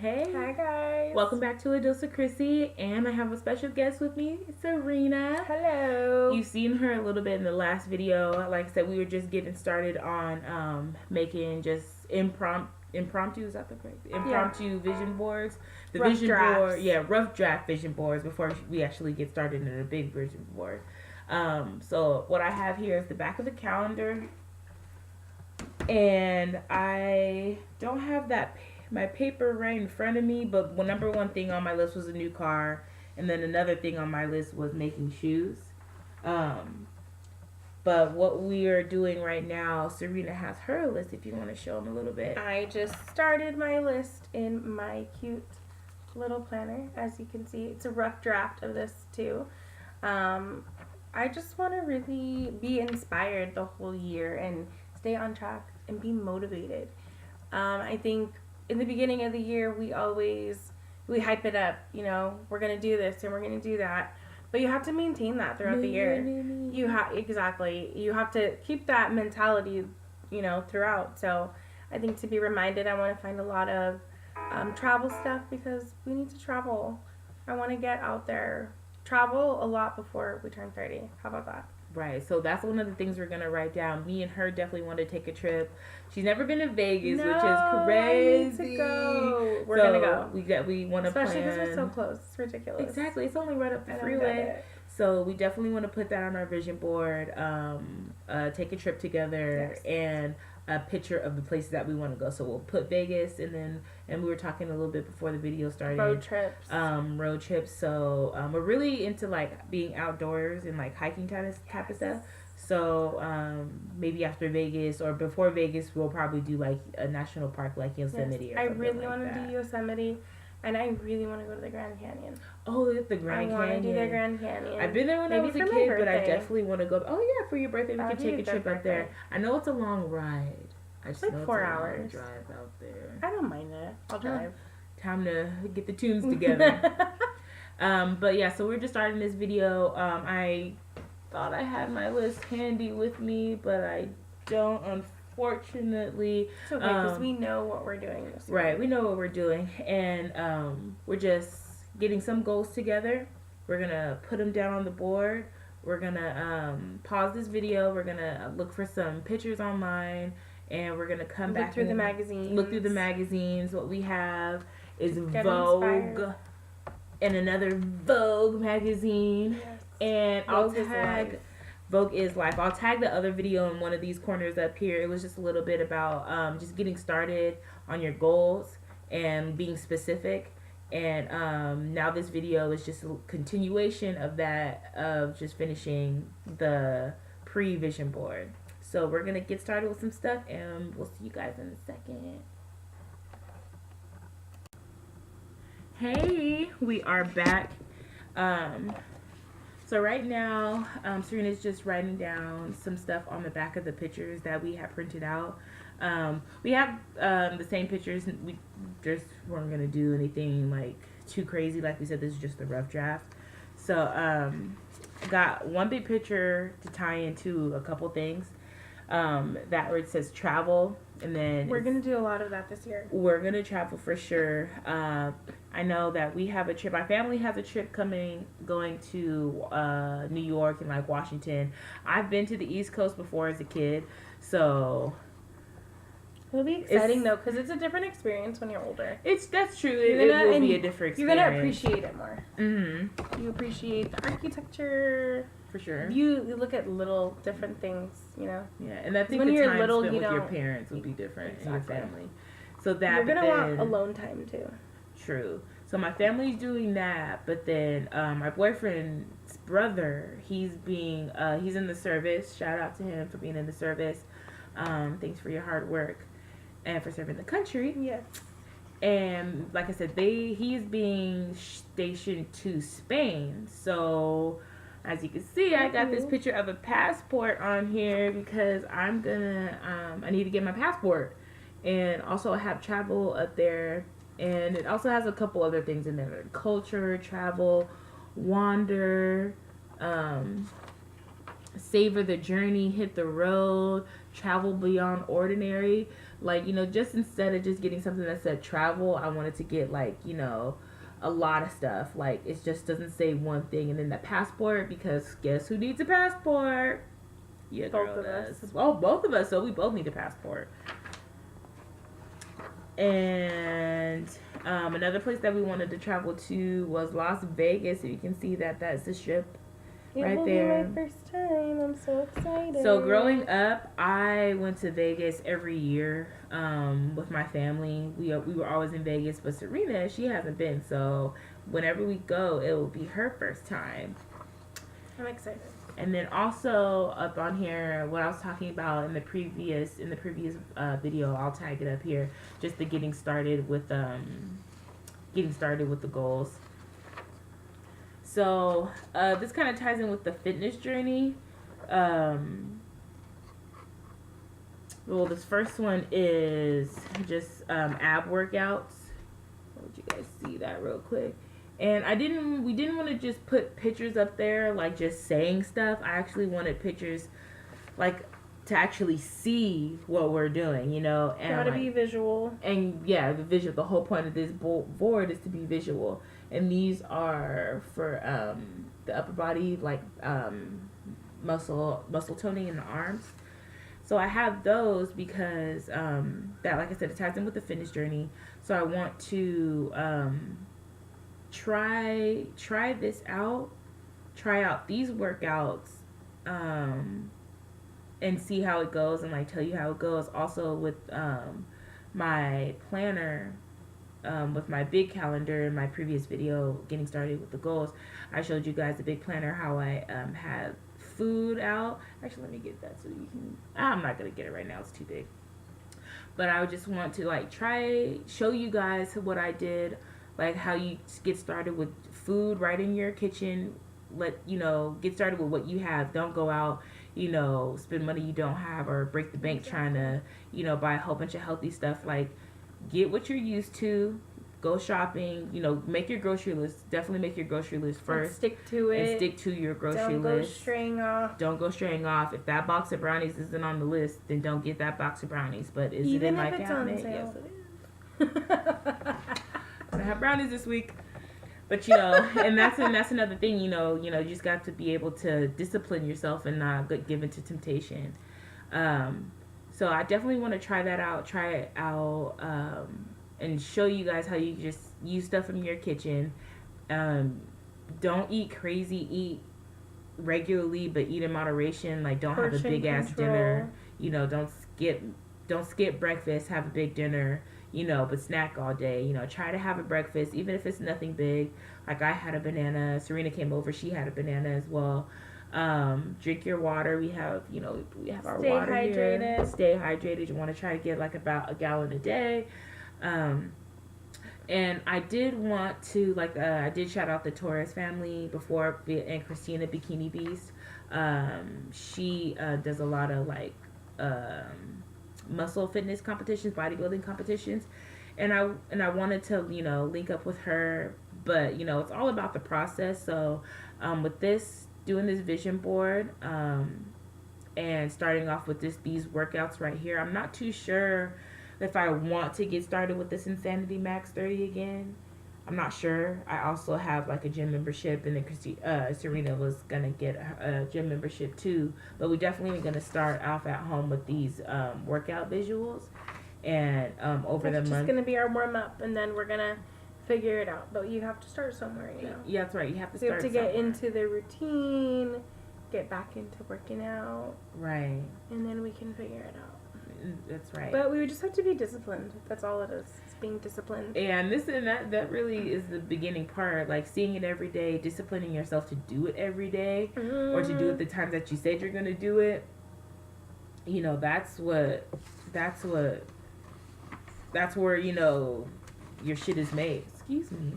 Hey. Hi guys. Welcome back to ADoseofKryssy, and I have a special guest with me, Serena. Hello. You've seen her a little bit in the last video. Like I said, we were just getting started on making just impromptu, is that the correct? Impromptu vision boards. The Rough vision drafts. board, rough draft vision boards before we actually get started in a big vision board. So what I have here is the back of the calendar, and I don't have my paper right in front of me, but the number one thing on my list was a new car, and then another thing on my list was making shoes. But what we are doing right now, Serena has her list. If you want to show them a little bit. I just started my list in my cute little planner. As you can see, it's a rough draft of this too. I just want to really be inspired the whole year and stay on track and be motivated. I think in the beginning of the year we hype it up, we're gonna do this and we're gonna do that, but you have to maintain that throughout the year. You have to keep that mentality, throughout. So I think to be reminded, I want to find a lot of travel stuff because we need to travel. I want to get out there, travel a lot before we turn 30. How about that? Right, so that's one of the things we're gonna write down. Me and her definitely want to take a trip. She's never been to Vegas, which is crazy. I need to go. We're gonna go. We want to plan, especially because we're so close. It's ridiculous. Exactly, it's only right up the freeway. So we definitely want to put that on our vision board. Take a trip together, yes, and a picture of the places that we want to go. So we'll put Vegas, and we were talking a little bit before the video started. Road trips. Road trips. So we're really into like being outdoors and like hiking type of stuff. So maybe after Vegas or before Vegas, we'll probably do like a national park like Yosemite. Yes. Or I something really like want to do Yosemite. And I really want to go to the Grand Canyon. Oh, the Grand Canyon. I want to do the Grand Canyon. I've been there when I was a kid, but I definitely want to go. Oh yeah, for your birthday, we could take a trip up there. I know it's a long ride. I just like know 4 it's a hours. long drive out there. I don't mind it. I'll drive. Time to get the tunes together. But yeah, so we're just starting this video. I thought I had my list handy with me, but I don't. Unfortunately, it's okay because we know what we're doing. Right, we know what we're doing, and we're just getting some goals together. We're gonna put them down on the board. We're gonna pause this video. We're gonna look for some pictures online, and we're gonna come back through the magazines. Look through the magazines. What we have is Vogue and another Vogue magazine, yes, and I'll tag. Vogue is Life. I'll tag the other video in one of these corners up here. It was just a little bit about just getting started on your goals and being specific. And now this video is just a continuation of that, of just finishing the pre-vision board. So we're going to get started with some stuff, and we'll see you guys in a second. Hey, we are back. So right now, Serena's just writing down some stuff on the back of the pictures that we have printed out. We have the same pictures. We just weren't going to do anything like too crazy. Like we said, this is just a rough draft. So I got one big picture to tie into a couple things. That where it says travel, and then we're gonna do a lot of that this year. We're gonna travel for sure. I know that we have a trip. My family has a trip going to New York and like Washington. I've been to the East Coast before as a kid, so it'll be exciting though, because it's a different experience when you're older. That's true. It will be a different experience. You're gonna appreciate it more. Mm-hmm. You appreciate the architecture. For sure. You look at little different things, Yeah, and I think when the you're time little, spent with your parents would be different, exactly, and your family. So that you're gonna want alone time too. True. So my family's doing that, but then my boyfriend's brother, he's in the service. Shout out to him for being in the service. Thanks for your hard work and for serving the country. Yes. And like I said, he's being stationed to Spain. So as you can see, I got this picture of a passport on here because I need to get my passport. And also I have travel up there. And it also has a couple other things in there. Culture, travel, wander, savor the journey, hit the road, travel beyond ordinary. Like, you know, just instead of just getting something that said travel, I wanted to get, like, you know, a lot of stuff. Like, it just doesn't say one thing. And then the passport, because guess who needs a passport? Yeah, both of us. Well, both of us, so we both need a passport. And another place that we wanted to travel to was Las Vegas. So you can see that that's the strip right there. It will be my first time. I'm so excited. So growing up, I went to Vegas every year with my family. We were always in Vegas, but Serena, she hasn't been. So whenever we go, it will be her first time. I'm excited. And then also up on here, what I was talking about in the previous video, I'll tag it up here. Just the getting started with the goals. So this kind of ties in with the fitness journey. Well, this first one is just ab workouts. Let you guys see that real quick. And we didn't want to just put pictures up there, like just saying stuff. I actually wanted pictures, like, to actually see what we're doing, you know. And gotta be visual. And yeah, the visual. The whole point of this board is to be visual. And these are for the upper body, like muscle toning in the arms. So I have those because that, like I said, it ties in with the fitness journey. So I want to try this out, try out these workouts, and see how it goes, and like tell you how it goes. Also with my planner, with my big calendar in my previous video, getting started with the goals, I showed you guys the big planner, how I have food out. Actually, let me get that so you can, I'm not gonna get it right now, it's too big. But I just want to like show you guys what I did, like how you get started with food right in your kitchen. Get started with what you have. Don't go out, spend money you don't have, or break the bank trying to, buy a whole bunch of healthy stuff. Like, get what you're used to. Go shopping. Make your grocery list. Definitely make your grocery list first. And stick to it. And stick to your grocery list. Don't go straying off. Don't go straying off. If that box of brownies isn't on the list, then don't get that box of brownies. But is it in my cabinet? Yes, it is. I have brownies this week. But and that's another thing, you just got to be able to discipline yourself and not get given to temptation. So I definitely want to try it out, and show you guys how you just use stuff from your kitchen. Don't eat crazy, eat regularly, but eat in moderation. Like, don't have a big ass dinner. Don't skip breakfast, have a big dinner. But snack all day. Try to have a breakfast, even if it's nothing big. Like, I had a banana. Serena came over. She had a banana as well. Drink your water. We have our water here. Stay hydrated. You want to try to get like about a gallon a day. And I did want to, I did shout out the Torres family before, and Christina Bikini Beast. She does a lot of muscle fitness competitions, bodybuilding competitions, and I wanted to link up with her, but it's all about the process. So with doing this vision board, and starting off with these workouts right here, I'm not too sure if I want to get started with this Insanity Max 30 again. I'm not sure. I also have like a gym membership, and then Serena was gonna get a gym membership too. But we definitely are gonna start off at home with these workout visuals, and over the month. It's just gonna be our warm up, and then we're gonna figure it out. But you have to start somewhere, Yeah, that's right. You have to start. You have to get into the routine, get back into working out, right, and then we can figure it out. That's right. But we just have to be disciplined. That's all it is. It's being disciplined. And that really is the beginning part. Like, seeing it every day, disciplining yourself to do it every day, or to do it the times that you said you're gonna do it. That's where your shit is made. Excuse me.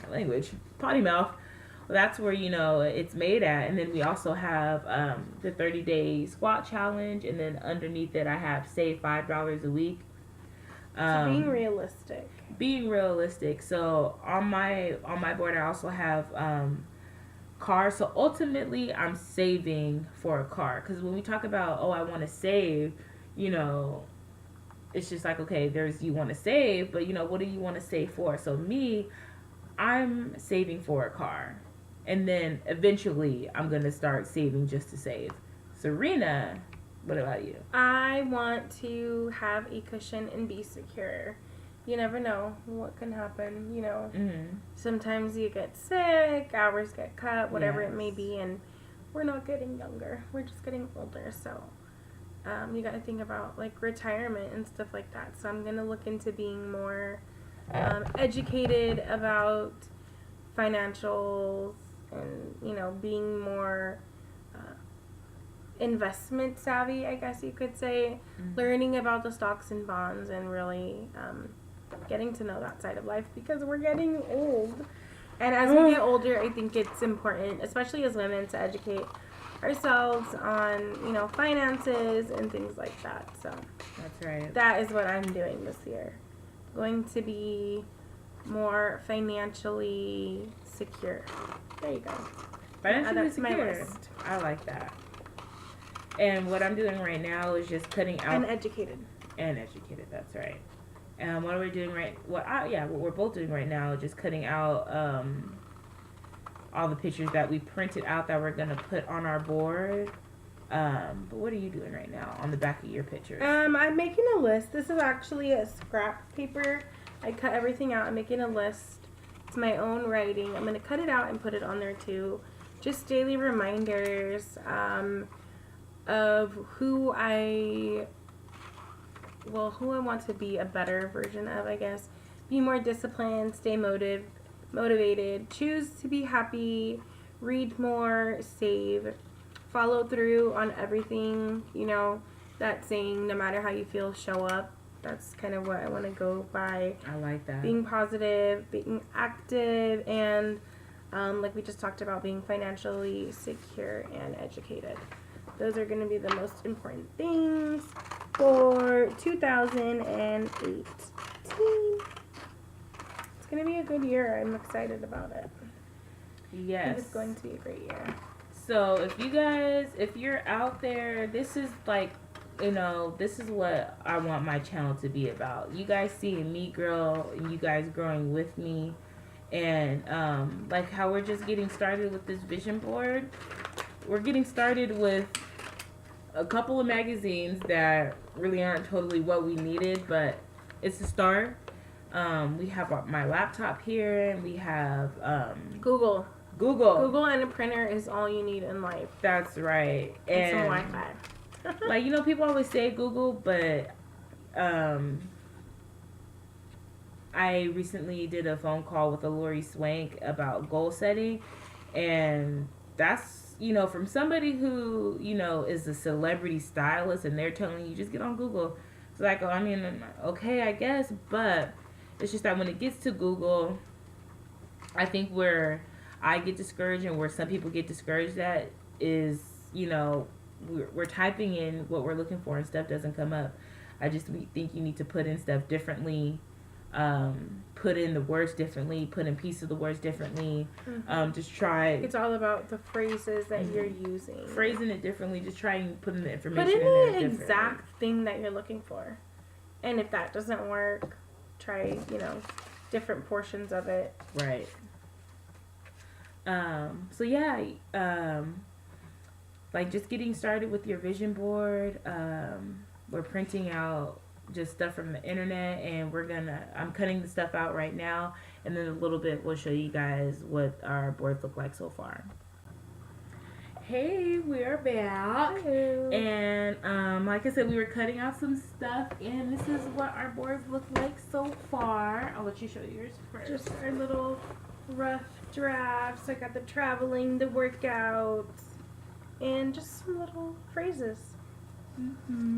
My language. Potty mouth. Well, that's where it's made at. And then we also have the 30-day squat challenge, and then underneath it I have save $5 a week. So being realistic. So on my board I also have cars. So ultimately I'm saving for a car, because when we talk about I want to save, it's just like, okay, there's you want to save, but what do you want to save for? So me, I'm saving for a car. And then eventually I'm going to start saving just to save. Serena, what about you? I want to have a cushion and be secure. You never know what can happen, Sometimes you get sick, hours get cut, whatever it may be, and we're not getting younger. We're just getting older, so you got to think about like retirement and stuff like that. So I'm going to look into being more educated about financials and, being more investment savvy, I guess you could say, learning about the stocks and bonds and really getting to know that side of life because we're getting old. And as we get older, I think it's important, especially as women, to educate ourselves on, finances and things like that. So that's right. That is what I'm doing this year. Going to be more financially secure. There you go. Financially secure. My list. I like that. And what I'm doing right now is just cutting out. And educated. That's right. What are we doing what we're both doing right now is just cutting out all the pictures that we printed out that we're gonna put on our board. But what are you doing right now on the back of your pictures? I'm making a list. This is actually a scrap paper. I cut everything out. I'm making a list. It's my own writing. I'm gonna cut it out and put it on there too. Just daily reminders of who I want to be a better version of, I guess. Be more disciplined, stay motivated, choose to be happy, read more, save, follow through on everything, that saying, no matter how you feel, show up. That's kind of what I want to go by. I like that. Being positive, being active, and like we just talked about, being financially secure and educated. Those are going to be the most important things for 2018. It's going to be a good year. I'm excited about it. Yes. I think it's going to be a great year. So if you're out there, this is like, this is what I want my channel to be about. You guys seeing me grow and you guys growing with me. And like how we're just getting started with this vision board. We're getting started with a couple of magazines that really aren't totally what we needed, but it's a start. We have my laptop here, and we have Google and a printer is all you need in life. That's right. And some Wi-Fi. Like, people always say Google, but I recently did a phone call with Lori Swank about goal setting, and that's from somebody who, is a celebrity stylist, and they're telling you just get on Google. It's like, okay, I guess, but it's just that when it gets to Google, I think where I get discouraged and where some people get discouraged at is, we're typing in what we're looking for and stuff doesn't come up. I just think you need to put in stuff differently. Put in the words differently, put in pieces of the words differently. Just try. It's all about the phrases that you're using. Phrasing it differently. Just try and put in the information. Put in the exact thing that you're looking for. And if that doesn't work, try, different portions of it. Right. So yeah, like just getting started with your vision board. We're printing out just stuff from the internet, and I'm cutting the stuff out right now, and then a little bit we'll show you guys what our boards look like so far. Hey, we're back. Hello. And like I said, we were cutting out some stuff, and this is what our boards look like so far. I'll let you show yours first. Just our little rough drafts. I got the traveling, the workouts, and just some little phrases.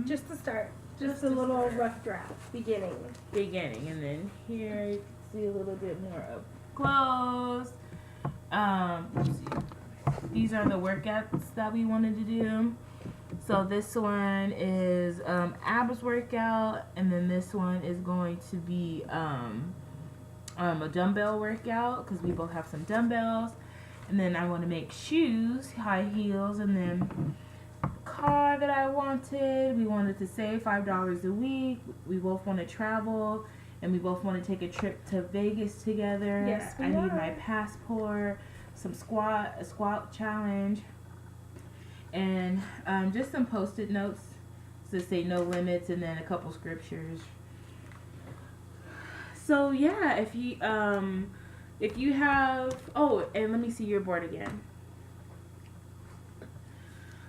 Just to start. Just a little rough draft. Beginning. And then here you can see a little bit more up close. Let's see. These are the workouts that we wanted to do. So this one is abs workout, and then this one is going to be a dumbbell workout because we both have some dumbbells. And then I want to make shoes, high heels, and then car that I wanted. We wanted to save $5 a week. We both want to travel, and we both want to take a trip to Vegas together. Yes, we I need are. my passport, a squat challenge, and just some Post-it notes to say no limits, and then a couple scriptures. So yeah, if you have, and let me see your board again.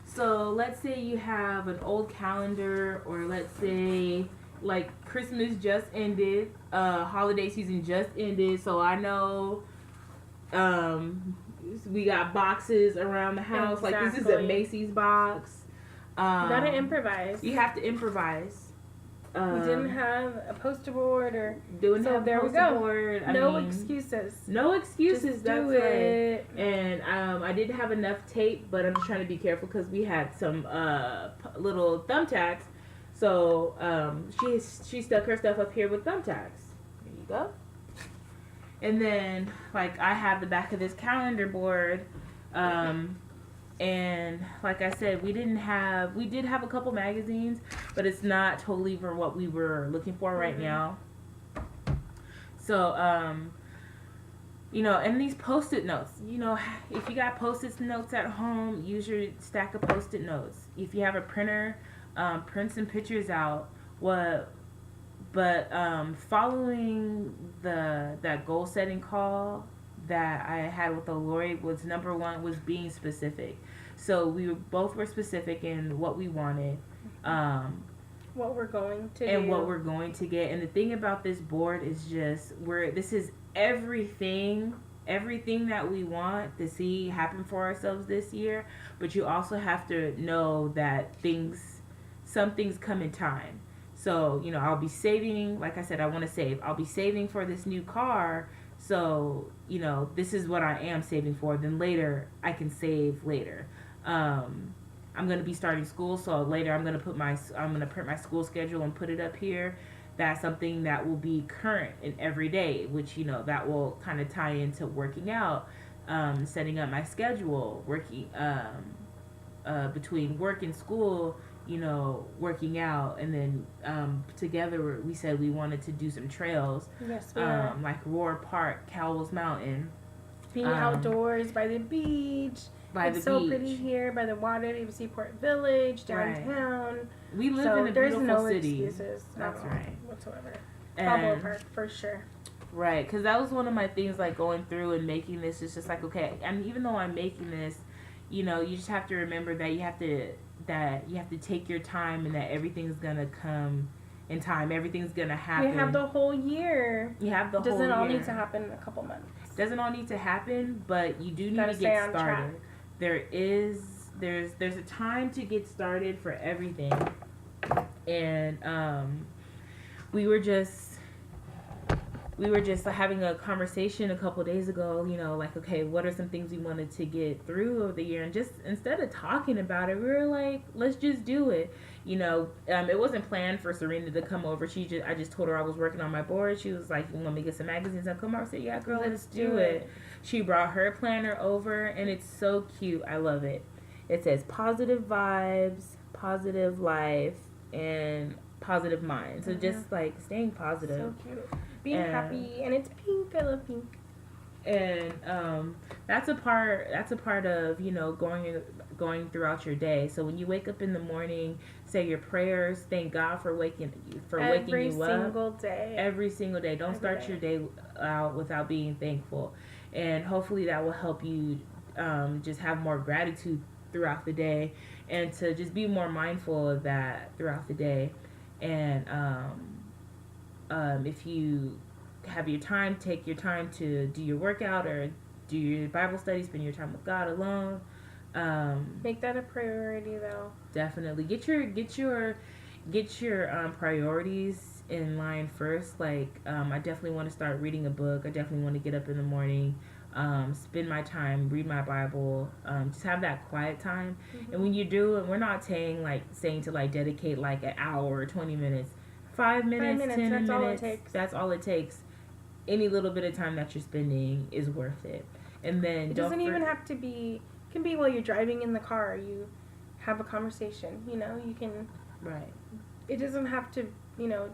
So let's say you have an old calendar, or let's say like Christmas just ended, holiday season just ended. So I know we got boxes around the house. Exactly. Like this is a Macy's box. You gotta improvise. You have to improvise. We didn't have a poster board or doing so have there we poster go. board. No excuses. No excuses. Just that's do it. right. And I didn't have enough tape, but I'm just trying to be careful because we had some little thumbtacks. So she stuck her stuff up here with thumbtacks. There you go. And then like I have the back of this calendar board. And like I said, we did have a couple magazines, but it's not totally for what we were looking for right now. So, and these Post-it notes, if you got Post-it notes at home, use your stack of Post-it notes. If you have a printer, print some pictures out. Following that goal setting call that I had with Lori was number one was being specific. So we both were specific in what we wanted, what we're going to and do. what we're going to get. And the thing about this board is just this is everything that we want to see happen for ourselves this year. But you also have to know that some things come in time. So I'll be saving. Like I said, I want to save. I'll be saving for this new car. So, this is what I am saving for. Then later, I can save later. I'm going to be starting school, so later I'm going to print my school schedule and put it up here. That's something that will be current and every day, which, that will kind of tie into working out, setting up my schedule, working between work and school, working out, and then together we said we wanted to do some trails. Yes, we are. Like Roar Park, Cowles Mountain. Being outdoors by the beach. It's so pretty here by the water, even Seaport Village, downtown. Right. We live in a beautiful no city. Excuses. That's right. Whatsoever. Balboa Park, for sure. Right, because that was one of my things, like going through and making this. It's just like, okay, and even though I'm making this, you just have to remember that you have to take your time, and that everything's gonna come in time. Everything's gonna happen. You have the whole year. Doesn't all need to happen in a couple months. Doesn't all need to happen, but you do need to get started. Track. There's a time to get started for everything, and we were just having a conversation a couple days ago, like, okay, what are some things we wanted to get through over the year? And just instead of talking about it, we were like, let's just do it. It wasn't planned for Serena to come over. I just told her I was working on my board. She was like, you want me to get some magazines? I'll come over. I said, yeah, girl, let's do it. She brought her planner over, and it's so cute. I love it. It says positive vibes, positive life, and positive mind. So just like staying positive. So cute. Being happy, and it's pink. I love pink. And that's a part of going throughout your day. So when you wake up in the morning, say your prayers, thank God for waking you up every single day. Don't start your day out without being thankful, and hopefully that will help you just have more gratitude throughout the day, and to just be more mindful of that throughout the day. And if you have your time, take your time to do your workout or do your Bible study, spend your time with God alone. Make that a priority, though. Definitely get your priorities in line first. Like I definitely want to start reading a book. I definitely want to get up in the morning, spend my time, read my Bible, just have that quiet time. Mm-hmm. And when you do it, we're not saying to dedicate like an hour or 20 minutes. 5 minutes, 10 minutes, that's all it takes. Any little bit of time that you're spending is worth it. And then it doesn't even have to be, it can be while you're driving in the car. You have a conversation. You know, you can. Right. It doesn't have to,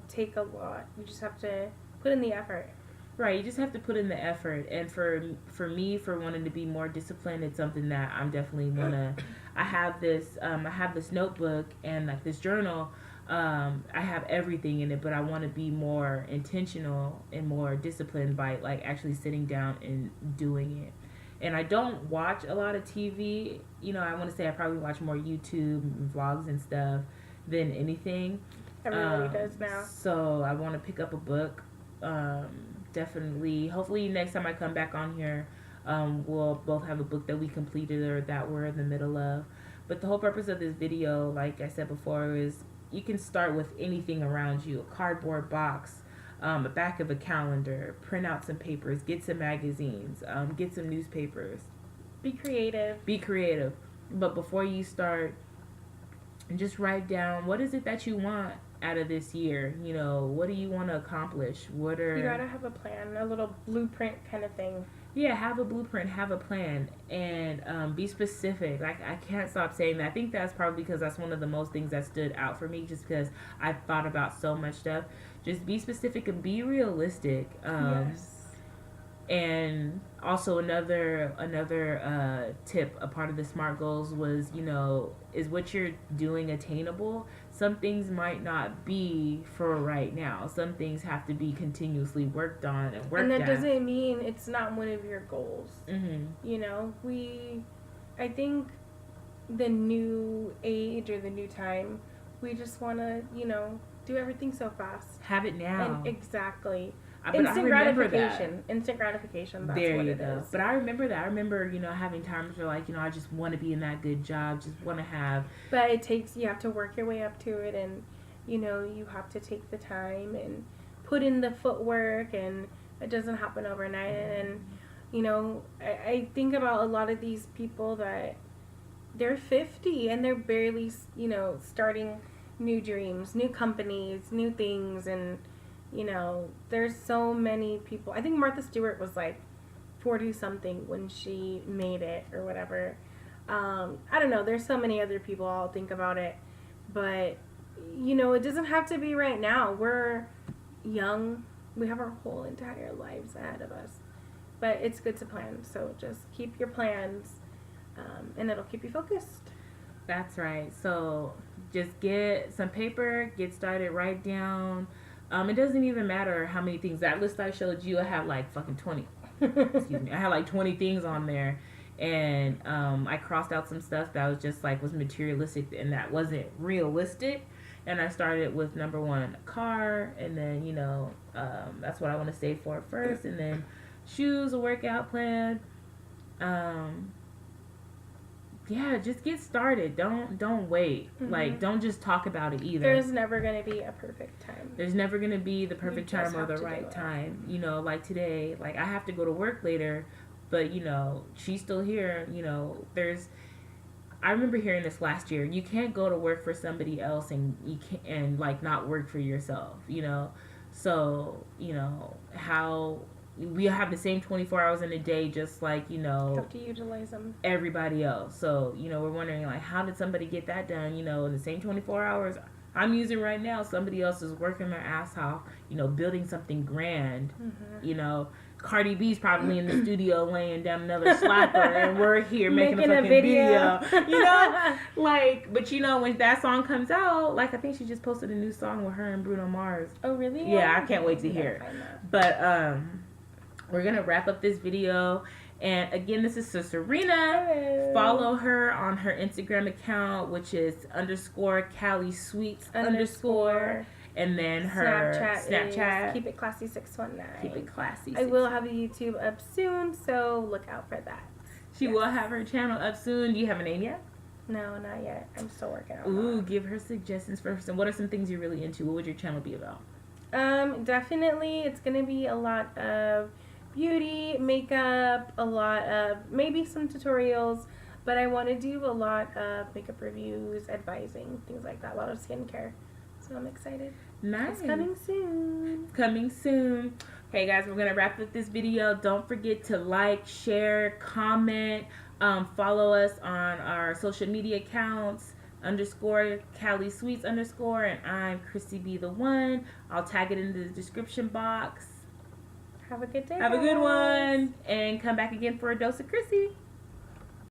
take a lot. You just have to put in the effort. Right, you just have to put in the effort. And for me, for wanting to be more disciplined, it's something that I'm definitely wanna. I have this notebook and like this journal. I have everything in it, but I want to be more intentional and more disciplined by like actually sitting down and doing it. And I don't watch a lot of TV. I want to say I probably watch more YouTube and vlogs and stuff than anything. Everybody does now. So I want to pick up a book. Definitely. Hopefully next time I come back on here, we'll both have a book that we completed or that we're in the middle of. But the whole purpose of this video, like I said before, is you can start with anything around you. A cardboard box, a back of a calendar, print out some papers, get some magazines, get some newspapers. Be creative. Be creative. But before you start, just write down, what is it that you want out of this year? What do you want to accomplish? You gotta have a plan, a little blueprint kind of thing. Yeah, have a blueprint, have a plan, and be specific. Like, I can't stop saying that. I think that's probably because that's one of the most things that stood out for me, just because I've thought about so much stuff. Just be specific and be realistic. Yes. And also another tip, a part of the SMART goals was, is what you're doing attainable? Some things might not be for right now. Some things have to be continuously worked on and worked at. And that doesn't mean it's not one of your goals. Mm-hmm. I think the new age or the new time, we just want to, do everything so fast. Have it now. And exactly. But Instant I remember gratification. that. Instant gratification. That's there what you it go. is. But I remember that. I remember, having times where, like, I just want to be in that good job. Just want to have. But you have to work your way up to it, and, you have to take the time and put in the footwork, and it doesn't happen overnight. And, I think about a lot of these people that they're 50 and they're barely, starting new dreams, new companies, new things, and there's so many people. I think Martha Stewart was like 40 something when she made it or whatever. I don't know. There's so many other people. I'll think about it. But, it doesn't have to be right now. We're young. We have our whole entire lives ahead of us. But it's good to plan. So just keep your plans, and it'll keep you focused. That's right. So just get some paper, get started, write down. It doesn't even matter how many things. That list I showed you, I had like fucking 20. Excuse me. I had like 20 things on there. And I crossed out some stuff that was just like was materialistic and that wasn't realistic. And I started with number 1, car. And then, that's what I want to save for first. And then shoes, a workout plan. Yeah, just get started. Don't wait. Mm-hmm. Like, don't just talk about it either. There's never going to be a perfect time. There's never going to be the perfect time or the right time. Like today, like I have to go to work later, but she's still here. I remember hearing this last year. You can't go to work for somebody else and you can't like not work for yourself. So how. We have the same 24 hours in a day, just like, have to utilize them. Everybody else. So, we're wondering, like, how did somebody get that done? In the same 24 hours I'm using right now, somebody else is working their ass off, building something grand. Mm-hmm. Cardi B's probably in the studio laying down another slapper, and we're here making a fucking video. But when that song comes out, like, I think she just posted a new song with her and Bruno Mars. Oh, really? Yeah, I can't wait to hear it. But, we're going to wrap up this video. And again, this is Serena. Hello. Follow her on her Instagram account, which is _Cali Sweets _ and then her Snapchat. Keep it classy 619. Keep it classy. I will have a YouTube up soon, so look out for that. She will have her channel up soon. Do you have a name yet? No, not yet. I'm still working on that. Give her suggestions first. And what are some things you're really into? What would your channel be about? Definitely, it's gonna be a lot of beauty, makeup, a lot of maybe some tutorials, but I want to do a lot of makeup reviews, advising, things like that, a lot of skincare. So I'm excited. Nice. It's coming soon. Coming soon. Okay, guys, we're going to wrap up this video. Don't forget to like, share, comment, follow us on our social media accounts. underscore Cali Sweets underscore, and I'm kryssybtheone. I'll tag it in the description box. Have a good day. Have a good one, and come back again for a dose of Kryssy.